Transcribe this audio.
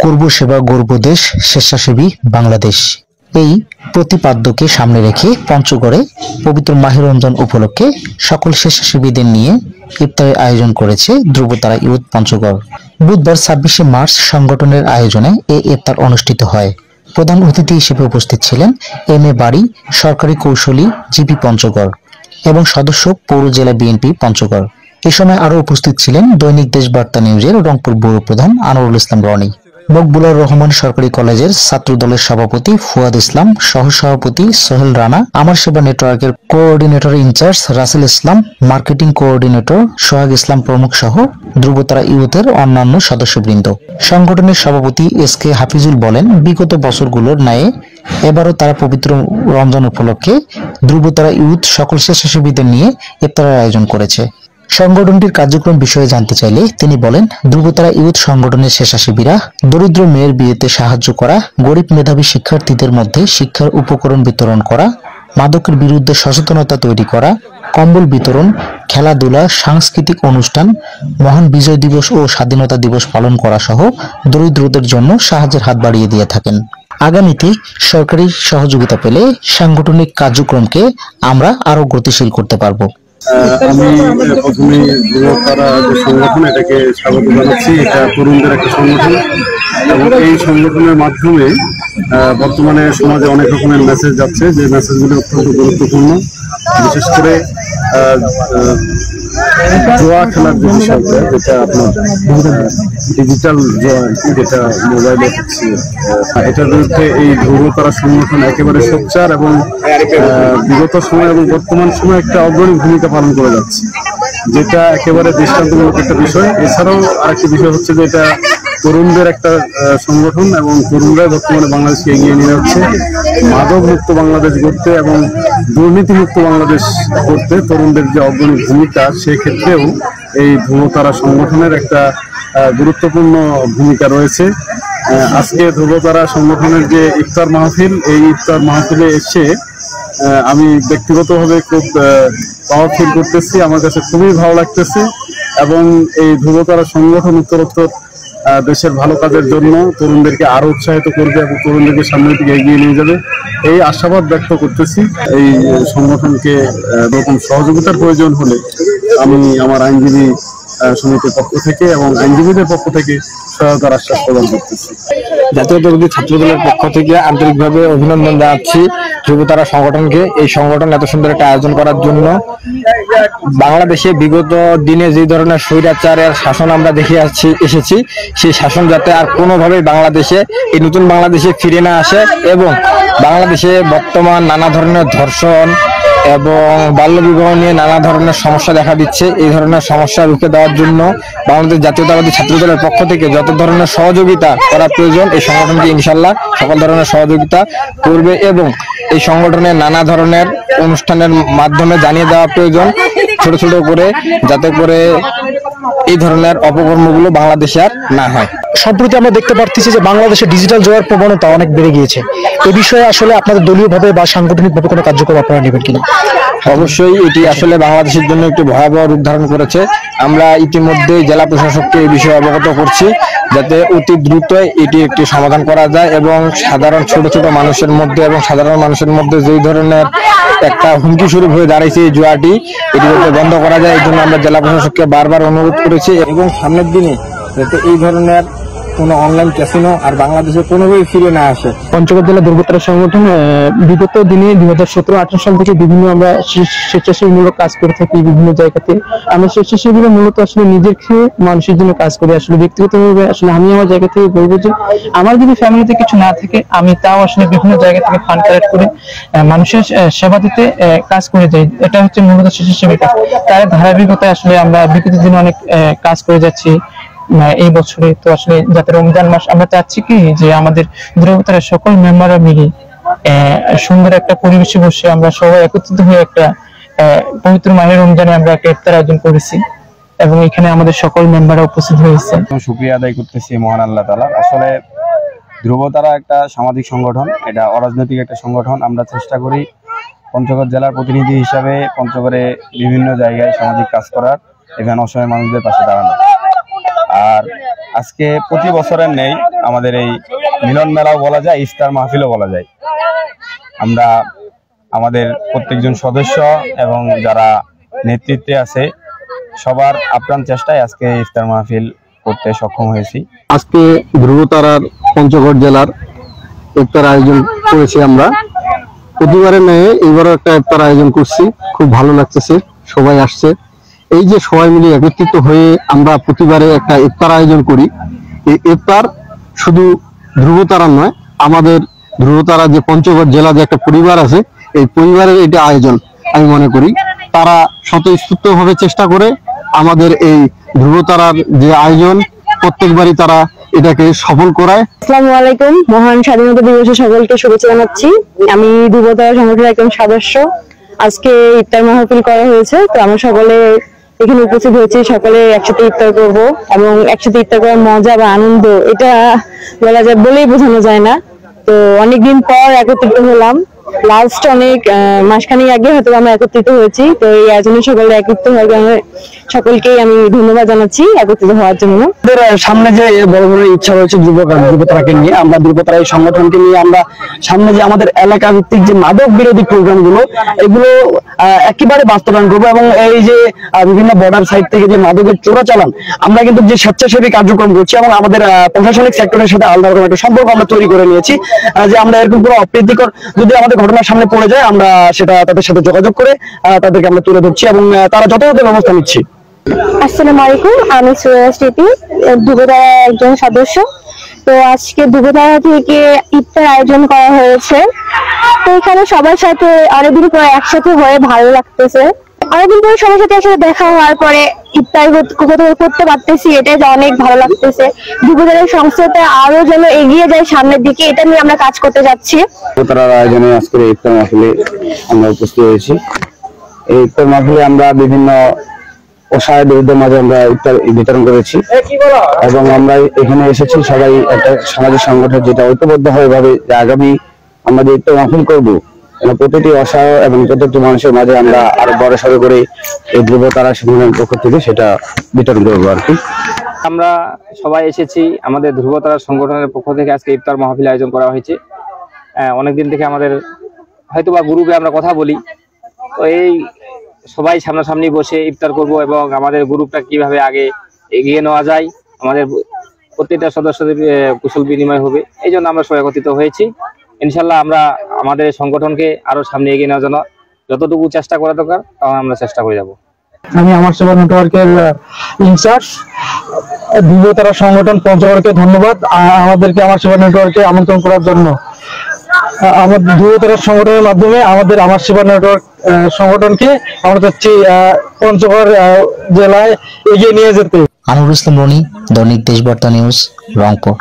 করব সেবা গর্ব দেশ, স্বেচ্ছাসেবী বাংলাদেশ, এই প্রতিপাদ্যকে সামনে রেখে পঞ্চগড়ে পবিত্র মাহে রমজান উপলক্ষে সকল স্বেচ্ছাসেবীদের নিয়ে ইফতারের আয়োজন করেছে ধ্রুবতারা ইউথ পঞ্চগড়। বুধবার 26শে মার্চ সংগঠনের আয়োজনে এই ইফতার অনুষ্ঠিত হয়। প্রধান অতিথি হিসেবে উপস্থিত ছিলেন এম এ বাড়ি, সরকারি কৌশলী, জিপি পঞ্চগড় এবং সদস্য পৌর জেলা বিএনপি পঞ্চগড়। এ সময় আরও উপস্থিত ছিলেন দৈনিক দেশবার্তা নিউজের রংপুর ব্যুরো প্রধান আনোয়ারুল ইসলাম রনি, মকবুলার রহমান সরকারি কলেজের ছাত্র দলের সভাপতি ফুয়াদ ইসলাম, সহ সভাপতি সোহেল রানা, আমার সেবা নেটওয়ার্কের কোঅর্ডিনেটর ইনচার্জ রাসেল ইসলাম, মার্কেটিং কোঅর্ডিনেটর সোহাগ ইসলাম প্রমুখ সহ ধ্রুবতারা ইউথের অন্যান্য সদস্যবৃন্দ। সংগঠনের সভাপতি এস কে হাফিজুল বলেন, বিগত বছরগুলোর ন্যায় এবারও তারা পবিত্র রমজান উপলক্ষে ধ্রুবতারা ইউথ সকল স্বেচ্ছাসেবীদের নিয়ে ইফতারের আয়োজন করেছে। সংগঠনটির কার্যক্রম বিষয়ে জানতে চাইলে তিনি বলেন, ধ্রুবতারা ইউথ সংগঠনের স্বেচ্ছাসেবীরা দরিদ্র মেয়ের বিয়েতে সাহায্য করা, গরিব মেধাবী শিক্ষার্থীদের মধ্যে শিক্ষার উপকরণ বিতরণ করা, মাদকের বিরুদ্ধে সচেতনতা তৈরি করা, কম্বল বিতরণ, খেলাধুলা, সাংস্কৃতিক অনুষ্ঠান, মহান বিজয় দিবস ও স্বাধীনতা দিবস পালন করা সহ দরিদ্রদের জন্য সাহায্যের হাত বাড়িয়ে দিয়ে থাকেন। আগামীতে সরকারি সহযোগিতা পেলে সাংগঠনিক কার্যক্রমকে আমরা আরো গতিশীল করতে পারবো। আমি প্রথমে ধ্রুবতারা যে সংগঠন, এটাকে স্বাগত জানাচ্ছি। এটা তরুণদের একটা সংগঠন এবং এই সংগঠনের মাধ্যমে বর্তমানে সমাজে অনেক রকমের মেসেজ যাচ্ছে, যে মেসেজগুলি অত্যন্ত গুরুত্বপূর্ণ। বিশেষ করে জুয়া খেলার যে বিষয়টা, যেটা আপনার ডিজিটাল জুয়া, যেটা মোবাইলে হচ্ছে, এটার বিরুদ্ধে এই ধ্রুবতারা সংগঠন একেবারে সোচ্চার এবং বিগত সময় এবং বর্তমান সময়ে একটা অগ্রণী ভূমিকা পালন করে যাচ্ছে, যেটা একেবারে দৃষ্টান্তমূলক একটা বিষয়। এছাড়াও আরেকটি বিষয় হচ্ছে যে এটা তরুণদের একটা সংগঠন এবং তরুণরাই বর্তমানে বাংলাদেশকে এগিয়ে নিয়ে যাচ্ছে মাদক মুক্ত বাংলাদেশ গড়তে এবং দুর্নীতি মুক্ত বাংলাদেশ করতে। তরুণদের যে অগ্রণী ভূমিকা, সেক্ষেত্রেও এই ধ্রুবতারা সংগঠনের একটা গুরুত্বপূর্ণ ভূমিকা রয়েছে। আজকে ধ্রুবতারা সংগঠনের যে ইফতার মাহফিল, এই ইফতার মাহফিলে এসে আমি ব্যক্তিগতভাবে খুব প্রাউড ফিল করতেছি। আমার কাছে খুবই ভালো লাগতেছে এবং এই ধ্রুবতারা সংগঠন উত্তরোত্তর দেশের ভালো কাজের জন্য তরুণদেরকে আরো উৎসাহিত করবে এবং তরুণদেরকে সামনের দিকে এগিয়ে নিয়ে যাবে, এই আশাবাদ ব্যক্ত করতেছি। এই সংগঠনকে এরকম সহযোগিতার প্রয়োজন হলে আমি আমার আইনজীবী সমিতির পক্ষ থেকে এবং আইনজীবীদের পক্ষ থেকে সহায়তার আশ্বাস প্রদান করতেছি। জাতীয়তাবাদী ছাত্রদলের পক্ষ থেকে আন্তরিকভাবে অভিনন্দন জানাচ্ছি ধ্রুবতারা সংগঠনকে, এই সংগঠন এত সুন্দর একটা আয়োজন করার জন্য। বাংলাদেশে বিগত দিনে যে ধরনের স্বৈরাচারের শাসন আমরা দেখে এসেছি, সেই শাসন যাতে আর কোনোভাবেই বাংলাদেশে, এই নতুন বাংলাদেশে ফিরে না আসে এবং বাংলাদেশে বর্তমান নানা ধরনের ধর্ষণ এবং বাল্যবিবাহ নিয়ে নানা ধরনের সমস্যা দেখা দিচ্ছে। এই ধরনের সমস্যা রুখে দেওয়ার জন্য বাংলাদেশ জাতীয়তাবাদী ছাত্রদলের পক্ষ থেকে যত ধরনের সহযোগিতা করা প্রয়োজন, এই সংগঠনকে ইনশাল্লাহ সকল ধরনের সহযোগিতা করবে এবং এই সংগঠনের নানা ধরনের অনুষ্ঠানের মাধ্যমে জানিয়ে দেওয়া প্রয়োজন ছোট ছোট করে, যাতে করে এই ধরনের অপকর্মগুলো বাংলাদেশে আর না হয়। সম্প্রতি আমরা দেখতে পাচ্ছি যে বাংলাদেশে ডিজিটাল জুয়ার প্রবণতা অনেক বেড়ে গিয়েছে। এই বিষয়ে আসলে আপনাদের দলীয়ভাবে বা সাংগঠনিকভাবে কোনো কার্যক্রম আপনারা নেবেন কিনা? অবশ্যই এটি আসলে বাংলাদেশের জন্য একটি ভয়াবহ রূপ ধারণ করেছে। আমরা ইতিমধ্যে জেলা প্রশাসককে এই বিষয়ে অবগত করছি, যাতে অতি দ্রুত এটি একটি সমাধান করা যায় এবং সাধারণ ছোট ছোট মানুষের মধ্যে এবং সাধারণ মানুষের মধ্যে যেই ধরনের একটা হুমকি স্বরূপ হয়ে দাঁড়িয়েছে এই জুয়াটি, এটি যাতে বন্ধ করা যায়। এই জন্য আমরা জেলা প্রশাসককে বারবার অনুরোধ করেছি এবং সামনের দিনে যাতে এই ধরনের কোনো অনলাইন ক্যাসিনো আর বাংলাদেশে কোনোভাবেই ফিরে না আসে। পঞ্চগড় জেলা ধ্রুবতারা সংগঠন বিগত দিনে 2017-18 সাল থেকে বিভিন্ন আমরা স্বেচ্ছাসেবীমূলক কাজ করে থাকি বিভিন্ন জায়গাতে। আমরা স্বেচ্ছাসেবীরা মূলত আসলে নিজের খেয়ে মানুষের জন্য কাজ করি। আসলে ব্যক্তিগতভাবে আসলে আমি আমার জায়গা থেকে বলবো যে আমার যদি ফ্যামিলিতে কিছু না থাকে, আমি তাও আসলে বিভিন্ন জায়গা থেকে ফান্ড কালেক্ট করে মানুষের সেবা দিতে কাজ করে যাই। এটা হচ্ছে মূলত স্বেচ্ছাসেবী কাজ। তার ধারাবাহিকতায় আসলে আমরা বিগত দিনে অনেক কাজ করে যাচ্ছি। এই বছরে তো আসলে যাতে রমজান মাস, আমরা চাচ্ছি কি যে আমাদের ধ্রুবতারার সকল মেম্বাররা মিলে সুন্দর একটা পরিবেশে বসে আমরা সবাই একত্রিত হয়ে একটা পবিত্র মাহে রমজানে আমরা একটা ইফতার আয়োজন করেছি এবং এখানে আমাদের সকল মেম্বাররা উপস্থিত হয়েছে। শুকরিয়া আদায় করতেছি মহান আল্লাহ তাআলার। আসলে ধ্রুবতারা একটা সামাজিক সংগঠন, এটা অরাজনৈতিক একটা সংগঠন। আমরা চেষ্টা করি পঞ্চগড় জেলার প্রতিনিধি হিসাবে পঞ্চগড়ে বিভিন্ন জায়গায় সামাজিক কাজ করার, এখানে অসহায় মানুষদের পাশে দাঁড়ানো। আর আজকে প্রতি বছরের নেই আমাদের এই মিলন মেলাও বলা যায়, ইফতার মাহফিলও বলা যায়। আমরা আমাদের প্রত্যেকজন সদস্য এবং যারা নেতৃত্বে আছে সবার আপ্রাণ চেষ্টায় আজকে ইফতার মাহফিল করতে সক্ষম হয়েছি। আজকে ধ্রুবতারার পঞ্চগড় জেলার ইফতার আয়োজন করেছি আমরা। প্রতিবারের ন্যায় এবারও একটা ইফতার আয়োজন করছি, খুব ভালো লাগতেছে, সবাই আসছে। এই যে সবাই মিলে একত্রিত হয়ে আমরা প্রতিবারে একটা ইফতার আয়োজন করি, এই ইফতার শুধু ধ্রুবতারা নয়, আমাদের ধ্রুবতারা যে পঞ্চগড় জেলা যে একটা পরিবার আছে, এই পরিবারের এটা আয়োজন আমি মনে করি। তারা স্বতঃস্ফূর্তভাবে চেষ্টা করে আমাদের এই ধ্রুবতারার যে আয়োজন প্রত্যেকবারই তারা এটাকে সফল করায়। আসসালামু আলাইকুম, মহান স্বাধীনতা দিবসে সকলকে শুভেচ্ছা জানাচ্ছি। আমি ধ্রুবতারা সংগঠনের একজন সদস্য। আজকে ইফতার মাহফিল করা হয়েছে, তো আমরা সকলে এখানে উপস্থিত হয়েছি, সকলে একসাথে ইফতার করব এবং একসাথে ইফতার করার মজা বা আনন্দ এটা বলা যায়, বলেই বোঝানো যায় না। তো অনেকদিন পর একত্রিত হলাম, লাস্ট অনেক মাসখানেক আগে হয়তো আমরা একত্রিত হয়েছি। তো এই আয়োজনে সকলে একত্রিত হওয়ার কারণে সকলকেই আমি ধন্যবাদ জানাচ্ছি একত্রিত হওয়ার জন্য। সামনে যে বড় বড় ইচ্ছা রয়েছে ধ্রুবতারাকে নিয়ে, আমরা ধ্রুবতারা এই সংগঠনকে নিয়ে আমরা সামনে যে আমাদের এলাকা ভিত্তিক যে মাদক বিরোধী প্রোগ্রাম গুলো, এগুলো একেবারে বাস্তবায়ন করবো। এবং এই যে বিভিন্ন বর্ডার সাইড থেকে যে মাদকের চোরাচালান, আমরা কিন্তু যে স্বেচ্ছাসেবী কার্যক্রম করছি এবং আমাদের প্রশাসনিক সেক্টরের সাথে আলাদা রকম একটা সম্পর্ক আমরা তৈরি করে নিয়েছি, যে আমরা এরকম কোনো অপ্রীতিকর যদি আমাদের ঘটনার সামনে পড়ে যায়, আমরা সেটা তাদের সাথে যোগাযোগ করে তাদেরকে আমরা তুলে ধরছি এবং তারা যথাযথ ব্যবস্থা নিচ্ছি। আসসালামু আলাইকুম, আমি সুরাজ স্মৃতি, ধ্রুবতারা একজন সদস্য। তো আজকে ধ্রুবতারা থেকে ইফতার আয়োজন করা হয়েছে। তো এখানে সবার সাথে অনেকদিন পরে একসাথে হয়ে ভালো লাগতেছে। অনেকদিন পরে সবার সাথে একসাথে দেখা হওয়ার পরে ইফতার করতে পারতেছি, এটাই অনেক ভালো লাগতেছে। ধ্রুবতারার সংস্থাটা আরো যেন এগিয়ে যায় সামনের দিকে, এটা নিয়ে আমরা কাজ করতে যাচ্ছি। ধ্রুবতারার আয়োজনে আজকের ইফতার মাহফিলে আমরা উপস্থিত হয়েছি। এই ইফতার মাহফিলে আমরা বিভিন্ন অসহায়দের মাঝে আমরা ইফতার বিতরণ করেছি এবং আমরা এখানে এসেছি সবাই একটা সামাজিক সংগঠন যেটা ঐক্যবদ্ধ হয় ভাবে যে আগামী আমরা যে ইফতার মাহফিল করবো, প্রতিটি অসহায় এবং প্রত্যেকটি মানুষের মাঝে আমরা আরো বড় সড়ো করে এই ধ্রুবতারা সংগঠনের পক্ষ থেকে সেটা বিতরণ করবো আর কি। আমরা সবাই এসেছি আমাদের ধ্রুবতারা সংগঠনের পক্ষ থেকে আজকে ইফতার মাহফিল আয়োজন করা হয়েছে। অনেকদিন থেকে আমাদের হয়তোবা গ্রুপে আমরা কথা বলি, তো এই সবাই সামনাসামনি বসে ইফতার করব এবং আমাদের গ্রুপটা কিভাবে আগে এগিয়ে নেওয়া যায়, আমাদের প্রত্যেকটা সদস্যদের কুশল বিনিময় হবে, এই জন্য আমরা সবাই একত্রিত হয়েছি। ইনশাল্লাহ আমরা আমাদের সংগঠনকে আরো সামনে এগিয়ে নেওয়ার জন্য যতটুকু চেষ্টা করা দরকার আমরা চেষ্টা করে যাব। আমি আমার সেবা নেটওয়ার্কের ইনচার্জ, ধ্রুবতারা সংগঠন পঞ্চগড়কে ধন্যবাদ আমাদেরকে আমার সেবা নেটওয়ার্কে আমন্ত্রণ করার জন্য। আমাদের ধ্রুবতারা সংগঠনের মাধ্যমে আমাদের আমার সেবা নেটওয়ার্ক সংগঠনকে আমরা চাচ্ছি পঞ্চগড় জেলায় এগিয়ে নিয়ে যেতে। আনোয়ার ইসলাম রনি, দৈনিক দেশবার্তা নিউজ, রংপুর।